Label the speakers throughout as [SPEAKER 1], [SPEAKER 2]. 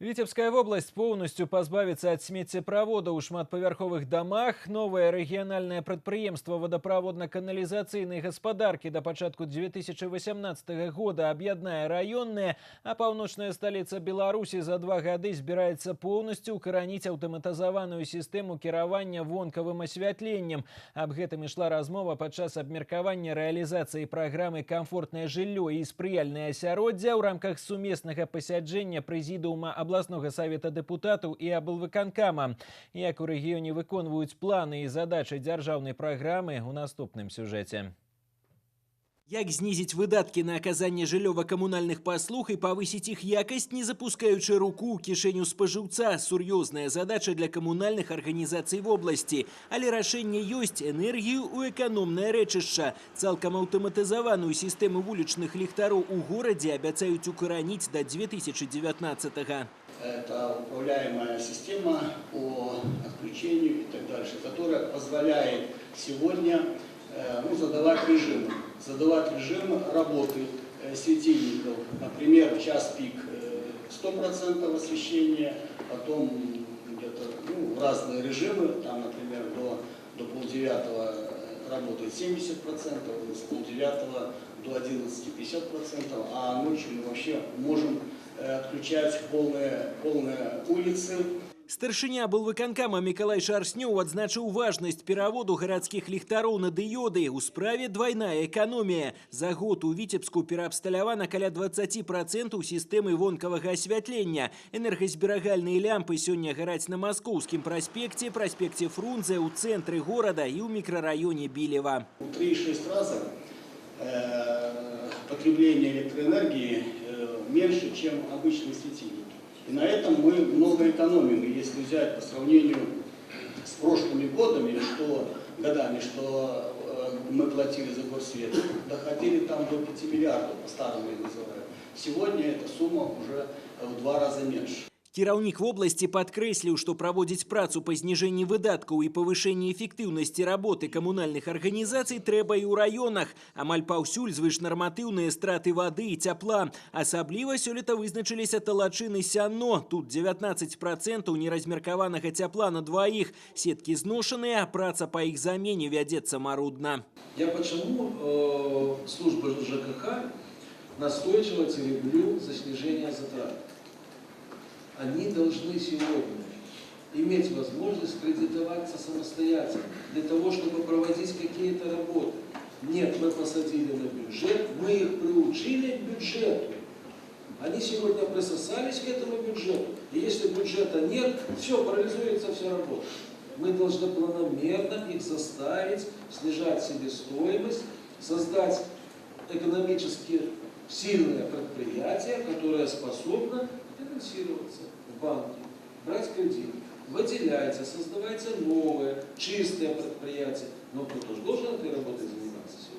[SPEAKER 1] Витебская область полностью позбавится от смеццеправода ў шматпавярховых домах. Новое региональное предприемство водопроводно-канализацыйной гаспадарки до пачатку 2018 года объединяя районные, а паўночная столица Беларуси за 2 года собирается полностью укоронить автоматизованную систему кіравання вонкавым асвятленнем. Об гэтым ішла размова падчас абмеркавання реализации программы «Комфортное жилье и спрыяльнае асяроддзе» в рамках сумеснага пасяджэння прэзідыума областного совета депутатов и облвыканкама. Як у регионе выконваюць планы и задачи дзяржаўнай программы у наступным сюжете.
[SPEAKER 2] Як знизить выдатки на оказание жыллёва-коммунальных послуг и повысить их якость, не запускаючи руку ў кішэню спажыўца? Сур'ёзная задача для коммунальных организаций в области. Але рашэнне ёсць: энергию у экономное рэчышча. Цалкам аўтаматызаваную систему вулічных ліхтароў у городе абяцаюць укараніць до 2019-го.
[SPEAKER 3] Это управляемая система по отключению и так дальше, которая позволяет сегодня задавать режим работы светильников. Например, в час пик 100% освещения, потом где-то в разные режимы, там, например, до полдевятого работает 70%, с полдевятого до 11 50%, а ночью мы вообще можем отключать полные улицы.
[SPEAKER 2] Старшыня облвыканкама Миколай Шарснёў адзначыў важнасць пераводу гарадскіх ліхтароў на дыёды. У справе двойная экономия. За год у Витебску пераабсталявана каля 20% сістэмы вонкавага асвятлення. Энергазберагальныя лямпы сёння гараць на Маскоўскім праспекце, праспекце Фрунзе, у цэнтры горада и у микрорайоне Билева.
[SPEAKER 3] В 3,6 раза потребление электроэнергии меньше, чем обычные светильники. И на этом мы много экономим. И если взять по сравнению с прошлыми годами, что мы платили за горсвет, доходили там до 5 миллиардов, по-старому я называю. Сегодня эта сумма уже в 2 раза меньше.
[SPEAKER 2] Кіраўнік вобласці падкрэсліў, што праводзіць працу па зніжэнні выдаткаў і павышэнні эфектыўнасці работы камунальных арганізацый трэба і ў раёнах. Амаль паўсюль звышнарматыўныя страты вады і цяпла. Асабліва сёлета вызначыліся Талачын і Сянно. Тут 19% неразмеркаванага цяпла на дваіх. Сеткі зношаныя, а праца па іх замене вядзецца марудна.
[SPEAKER 4] Я почему служба ЖКХ настойчиво тереблю за снижение затрат? Они должны сегодня иметь возможность кредитоваться самостоятельно, для того, чтобы проводить какие-то работы. Нет, мы посадили на бюджет, мы их приучили к бюджету. Они сегодня присосались к этому бюджету. И если бюджета нет, все, парализуется вся работа. Мы должны планомерно их заставить снижать себестоимость, создать экономически сильное предприятие, которое способно финансироваться в банке, брать кредит, выделяйте, создавайте новые, чистые предприятия. Но кто-то же должен этой работой заниматься сегодня.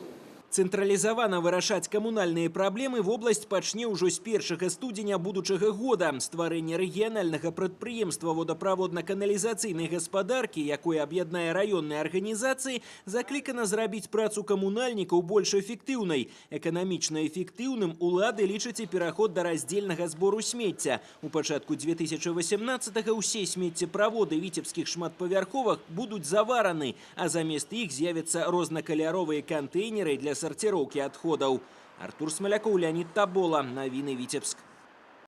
[SPEAKER 2] Цэнтралізавана вырашаць камунальныя праблемы вобласць пачне ўжо з 1 студзеня будучага года. Стварэнне рэгіянальнага прадпрыемства водаправодна-каналізацыйнай гаспадаркі, якое аб'яднае раённыя арганізацыі, заклікана зрабіць працу камунальнікаў больш эфектыўнай. Эканамічна эфектыўным улады лічаць і пераход да раздзельнага збору смецця. У пачатку 2018-го ўсе смеццеправоды віцебскіх шматпавярховак будуць завараны, а замест іх з'явяцца рознакаляровыя кантэйнеры для сортировки отходов. Артур Смоляков, Леонид Табола. Новины Витебск.